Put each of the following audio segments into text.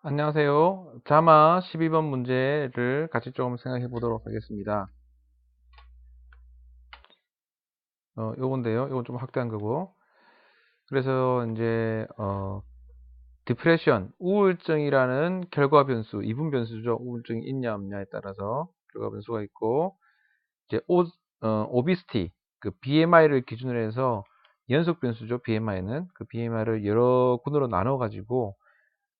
안녕하세요. 자마 12번 문제를 같이 좀 생각해 보도록 하겠습니다. 요건데요. 요건 좀 확대한 거고. 그래서 이제 디프레션, 우울증이라는 결과 변수, 이분 변수죠. 우울증이 있냐 없냐에 따라서 결과 변수가 있고, 이제 오비스티, 그 BMI를 기준으로 해서 연속 변수죠. BMI는 그 BMI를 여러 군으로 나눠 가지고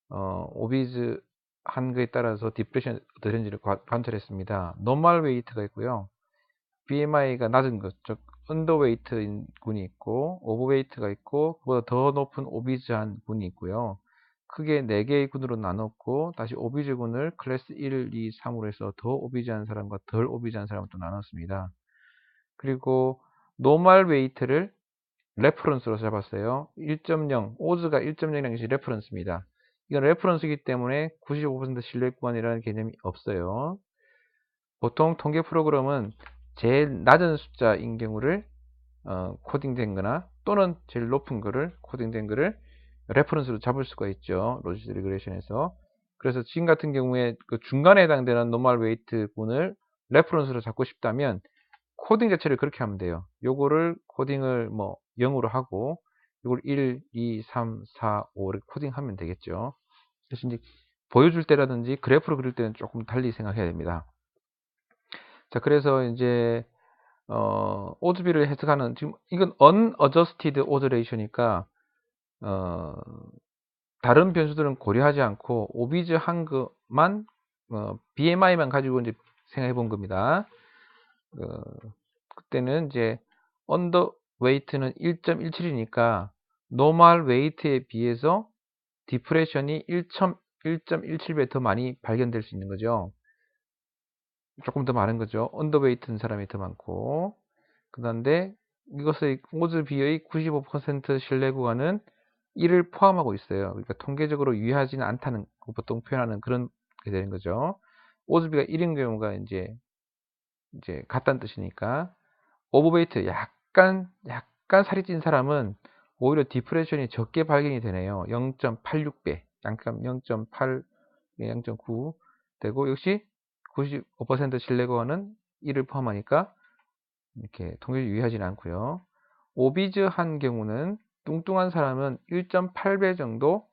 오비즈 한 거에 따라서 디프레션 어떠신지를 관찰했습니다. 노멀 웨이트가 있고요. BMI가 낮은 것, 즉 언더웨이트인 군이 있고 오버웨이트가 있고 그보다 더 높은 오비즈한 군이 있고요. 크게 4개의 군으로 나눴고 다시 오비즈 군을 클래스 1, 2, 3으로 해서 더 오비즈한 사람과 덜 오비즈한 사람을 또 나눴습니다. 그리고 노멀 웨이트를 레퍼런스로 잡았어요. 1.0, 오즈가 1.0이라는 것이 레퍼런스입니다. 이건 레퍼런스이기 때문에 95% 신뢰 구간이라는 개념이 없어요. 보통 통계 프로그램은 제일 낮은 숫자인 경우를 코딩된 거나 또는 제일 높은 거를 코딩된 거를 레퍼런스로 잡을 수가 있죠. 로지스 리그레션에서. 그래서 지금 같은 경우에 그 중간에 해당되는 노멀 웨이트 군을 레퍼런스로 잡고 싶다면 코딩 자체를 그렇게 하면 돼요. 요거를 코딩을 뭐 0으로 하고 이걸 1, 2, 3, 4, 5 이렇게 코딩하면 되겠죠. 그래서 이제 보여줄 때라든지 그래프로 그릴 때는 조금 달리 생각해야 됩니다. 자, 그래서 이제 오즈비를 해석하는 지금 이건 unadjusted odds ratio니까 어, 다른 변수들은 고려하지 않고 오비즈 한 것만 BMI만 가지고 이제 생각해 본 겁니다. 그때는 이제 언더 웨이트는 1.17이니까 노멀 웨이트에 비해서 디프레션이 1.17배 더 많이 발견될 수 있는 거죠. 조금 더 많은 거죠. 언더웨이트인 사람이 더 많고. 그런데 이것의 오즈 비의 95% 신뢰 구간은 1을 포함하고 있어요. 그러니까 통계적으로 유의하지는 않다는 보통 표현하는 그런 게 되는 거죠. 오즈비가 1인 경우가 이제 같다는 뜻이니까 오버웨이트 약간 살이 찐 사람은 오히려 디프레션이 적게 발견이 되네요. 0.86배, 약간 0.8, 0.9 되고 역시 95% 신뢰도는 1을 포함하니까 이렇게 통계를 유의하지는 않고요. 오비즈한 경우는 뚱뚱한 사람은 1.8배 정도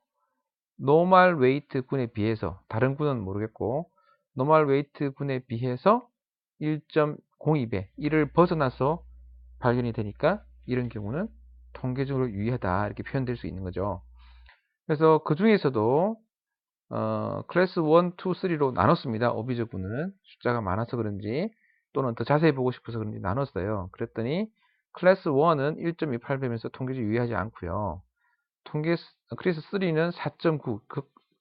노멀 웨이트 군에 비해서 다른 군은 모르겠고 노멀 웨이트 군에 비해서 1.02배 1을 벗어나서 발견이 되니까 이런 경우는 통계적으로 유의하다 이렇게 표현될 수 있는 거죠. 그래서 그 중에서도 클래스 1, 2, 3로 나눴습니다. 오비즈군은 숫자가 많아서 그런지 또는 더 자세히 보고 싶어서 그런지 나눴어요. 그랬더니 클래스 1은 1.28배면서 통계적 유의하지 않고요. 클래스 3는 4.9,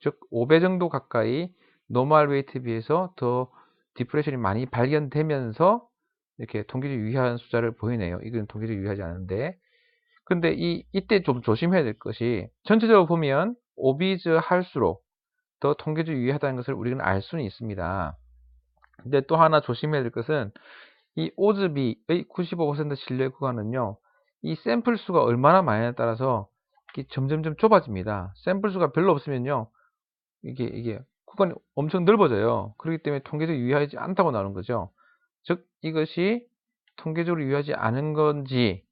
즉 5배 정도 가까이 노멀 웨이트에 비해서 더 디프레션이 많이 발견되면서 이렇게 통계적 유의한 숫자를 보이네요. 이건 통계적 유의하지 않은데. 근데 이때 좀 조심해야 될 것이 전체적으로 보면 오비즈 할수록 더 통계적 유의하다는 것을 우리는 알 수는 있습니다. 근데 또 하나 조심해야 될 것은 이 오즈비의 95% 신뢰 구간은요. 이 샘플 수가 얼마나 많냐에 따라서 점점점 좁아집니다. 샘플 수가 별로 없으면요. 이게 구간이 엄청 넓어져요. 그렇기 때문에 통계적 유의하지 않다고 나오는 거죠. 즉 이것이 통계적으로 유의하지 않은 건지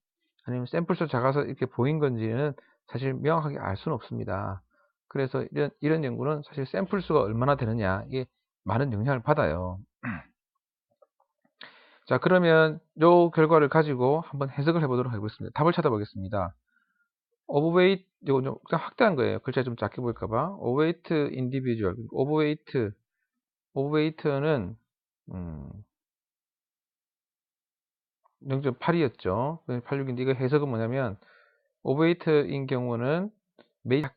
아니면 샘플 수 작아서 이렇게 보인 건지는 사실 명확하게 알 수는 없습니다. 그래서 이런 연구는 사실 샘플 수가 얼마나 되느냐 이게 많은 영향을 받아요. 자, 그러면 이 결과를 가지고 한번 해석을 해보도록 하겠습니다. 답을 찾아보겠습니다. 오버웨이트, 이거 좀 그냥 확대한 거예요. 글자 좀 작게 보일까봐. 오버웨이트 인디비주얼, 오버웨이트는 0.8이었죠. 86인데 이거 해석은 뭐냐면 오버웨이트인 경우는 매일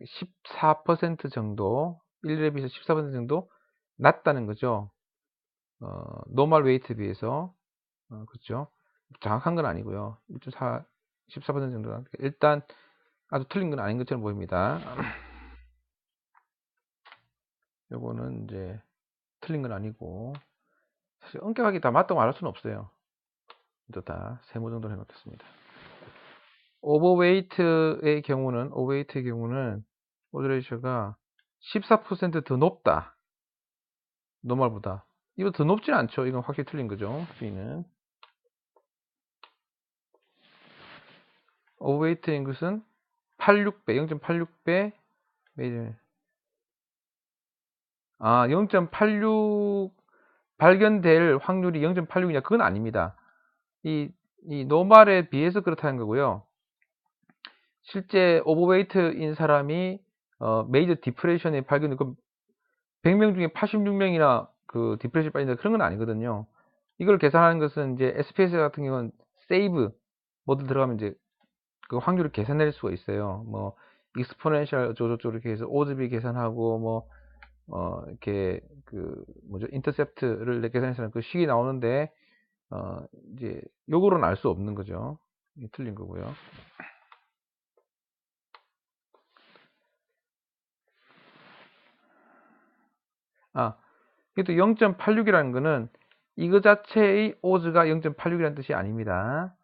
14% 정도, 1에 비해서 14% 정도 낮다는 거죠. 노멀 웨이트에 비해서. 그렇죠. 정확한 건 아니고요. 1.4, 14% 정도. 일단 아주 틀린 건 아닌 것처럼 보입니다. 요거는 이제 틀린 건 아니고 사실 엄격하게 다 맞다고 말할 수는 없어요. 또 다 세모 정도로 해놓겠습니다. 오버웨이트의 경우는 오드레이셔가 14%더 높다. 노멀보다. 이거 더 높진 않죠. 이건 확실히 틀린 거죠. B는. 오버웨이트인 것은 86배, 0.86배, 0.86 발견될 확률이 0.86이냐? 그건 아닙니다. 이 노멀에 비해서 그렇다는 거고요. 실제 오버웨이트인 사람이 메이저 디프레션에 발견된 100명 중에 86명이나 그 디프레션 빠진다 그런 건 아니거든요. 이걸 계산하는 것은 이제 SPS 같은 경우는 세이브 모드 들어가면 이제 그 확률을 계산할 수가 있어요. 뭐 익스포넨셜 어쩌고저쩌고 이렇게 해서 오즈비 계산하고 뭐 이렇게 그 뭐죠 인터셉트를 계산해서는 그 식이 나오는데 이제 요거로는 알 수 없는 거죠. 이게 틀린 거고요. 이게 또 0.86이라는 거는 이거 자체의 오즈가 0.86이라는 뜻이 아닙니다.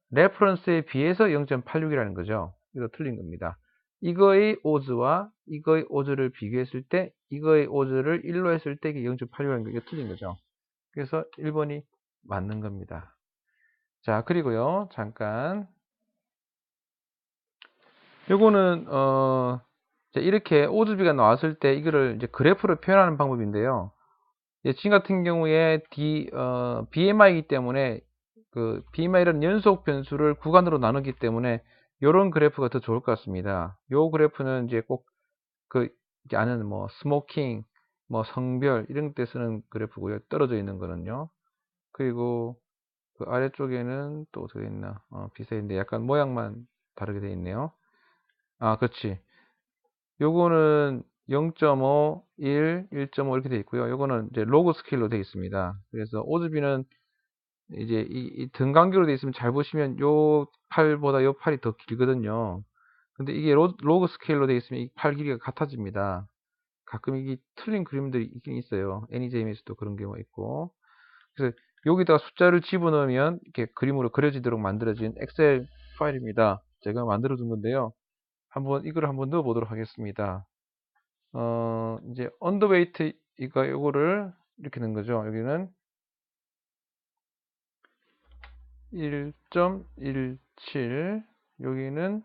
레퍼런스에 비해서 0.86이라는 거죠. 이거 틀린 겁니다. 이거의 오즈와 이거의 오즈를 비교했을 때 이거의 오즈를 1로 했을 때 이게 0.86이라는 거 이거 틀린 거죠. 그래서 1번이 맞는 겁니다. 자, 그리고요. 잠깐 요거는 이렇게 오즈비가 나왔을 때 이거를 이제 그래프로 표현하는 방법인데요. 지금 같은 경우에 BMI이기 때문에 그 BMI라는 연속 변수를 구간으로 나누기 때문에 이런 그래프가 더 좋을 것 같습니다. 요 그래프는 이제 꼭 그 아는 뭐 스모킹, 뭐 성별 이런 때 쓰는 그래프고요. 떨어져 있는 거는요. 그리고 그 아래쪽에는 또 어떻게 있나? 비슷한데 약간 모양만 다르게 되어 있네요. 그렇지. 요거는 0.5, 1, 1.5 이렇게 되어 있고요. 요거는 이제 로그 스케일로 되어 있습니다. 그래서 오즈비는 이제 이 등간격으로 되어 있으면 잘 보시면 요 팔보다 요 팔이 더 길거든요. 근데 이게 로그 스케일로 되어 있으면 이 팔 길이가 같아집니다. 가끔 이게 틀린 그림들이 있긴 있어요. 애니제임에서도 그런 경우가 있고. 그래서 여기다가 숫자를 집어넣으면 이렇게 그림으로 그려지도록 만들어진 엑셀 파일입니다. 제가 만들어 둔 건데요. 이걸 한번 넣어 보도록 하겠습니다. 이제 언더웨이트 요거를 이렇게 넣은 거죠. 여기는 1.17 여기는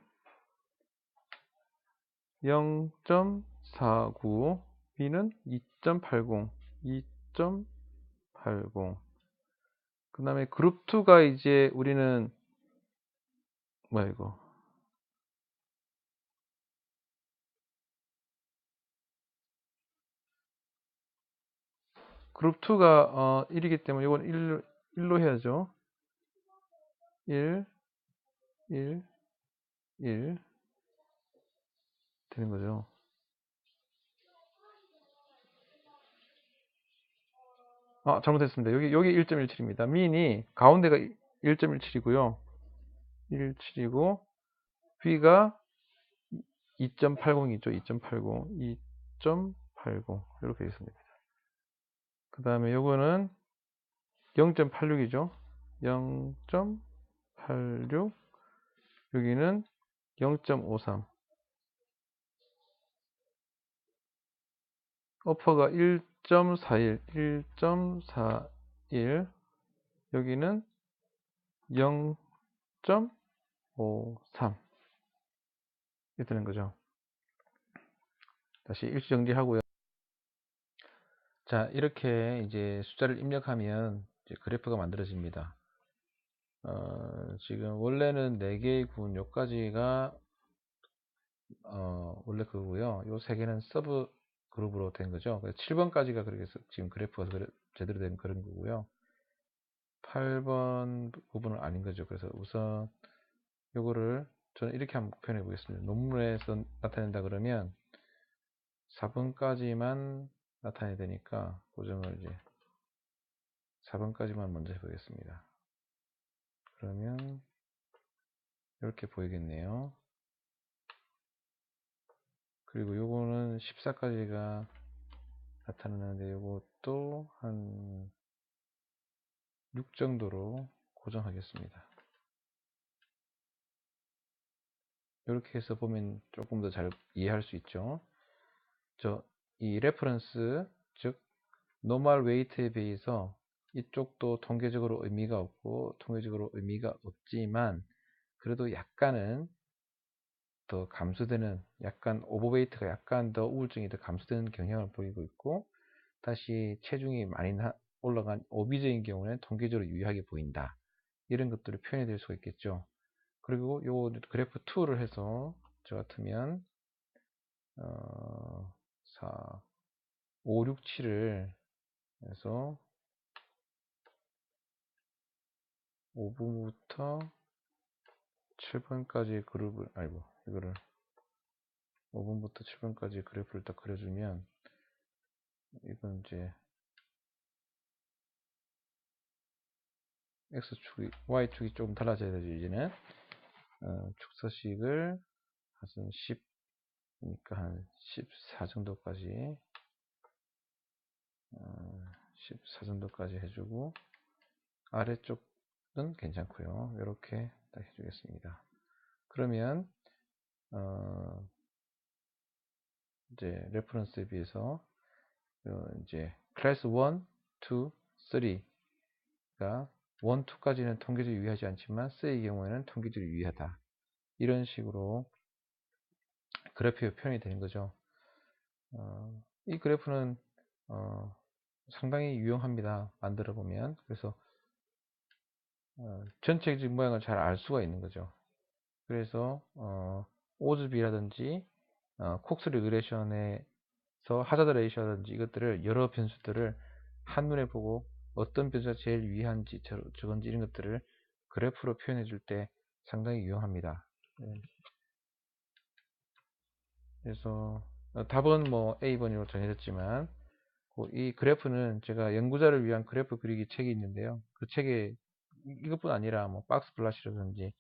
0.49 B는 2.80 2.80 그 다음에 그룹 2가 이제 우리는 뭐야 이거 그룹 2가 1이기 때문에 이건 1로 해야죠. 1 1 1 되는 거죠. 잘못했습니다. 여기 1.17입니다. 민이 가운데가 1.17이고요. 1.7이고 B가 2.80이죠. 2.80 2.80 이렇게 있습니다. 그 다음에 요거는 0.86이죠. 0.86 여기는 0.53 어퍼가 1.41 1.41 여기는 0.53 이렇게 되는 거죠. 다시 일시 정리하고요. 자, 이렇게 이제 숫자를 입력하면 이제 그래프가 만들어집니다. 지금 원래는 4개의 군 요까지가 원래 그거고요. 요 3개는 서브 그룹으로 된 거죠. 그래서 7번까지가 그렇게 지금 그래프가 제대로 된 그런 거고요. 8번 부분은 아닌 거죠. 그래서 우선 요거를 저는 이렇게 한번 표현해 보겠습니다. 논문에서 나타낸다 그러면 4번까지만 나타내야 되니까 고정을 이제 4번까지만 먼저 해보겠습니다. 그러면 이렇게 보이겠네요. 그리고 요거는 14까지가 나타나는데 요것도 한 6 정도로 고정하겠습니다. 이렇게 해서 보면 조금 더 잘 이해할 수 있죠. 이 레퍼런스, 즉 노멀 웨이트에 비해서 이쪽도 통계적으로 의미가 없고 통계적으로 의미가 없지만 그래도 약간은 더 감소되는, 약간 오버웨이트가 약간 더 우울증이 더 감소되는 경향을 보이고 있고, 다시 체중이 많이 올라간 오비제인 경우는 통계적으로 유의하게 보인다, 이런 것들을 표현해 드릴 수가 있겠죠. 그리고 요 그래프 2를 해서 저 같으면 4, 5, 6, 7을 해서 5번부터 7번까지 그룹을, 아이고, 이거를 5번부터 7번까지 그래프를 딱 그려주면, 이건 이제 X축이, Y축이 조금 달라져야 되죠, 이제는. 축서식을 한 10, 그러니까 한 14 정도까지, 14 정도까지 해주고, 아래쪽은 괜찮고요. 이렇게 딱 해주겠습니다. 그러면, 이제 레퍼런스에 비해서, 이제 클래스 1, 2, 3가 1, 2까지는 통계적으로 유의하지 않지만 3의 경우에는 통계적으로 유의하다, 이런 식으로 그래프가 표현이 되는 거죠. 이 그래프는 상당히 유용합니다, 만들어 보면. 그래서 전체적 모양을 잘 알 수가 있는 거죠. 그래서 오즈비라든지 콕스 리그레션에서 하자드 레이셔라든지 이것들을, 여러 변수들을 한눈에 보고 어떤 변수가 제일 유의한지 저건지 이런 것들을 그래프로 표현해 줄 때 상당히 유용합니다. 그래서 답은 뭐 A번으로 정해졌지만, 이 그래프는 제가 연구자를 위한 그래프 그리기 책이 있는데요. 그 책에 이것뿐 아니라 뭐 박스 플래시라든지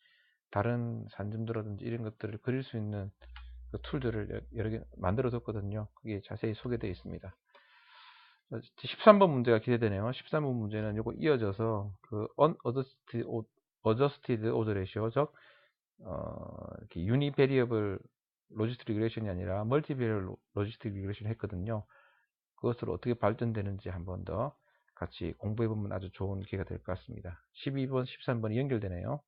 다른 산점도라든지 이런 것들을 그릴 수 있는 그 툴들을 여러 개 만들어 뒀거든요. 그게 자세히 소개되어 있습니다. 13번 문제가 기대되네요. 13번 문제는 요거 이어져서 그 unadjusted order ratio, 즉 이렇게 유니베리어블 로지스틱 리그레션이 아니라 멀티베리어블 로지스틱 리그레션을 했거든요. 그것으로 어떻게 발전되는지 한번 더 같이 공부해 보면 아주 좋은 기회가 될 것 같습니다. 12번, 13번이 연결되네요.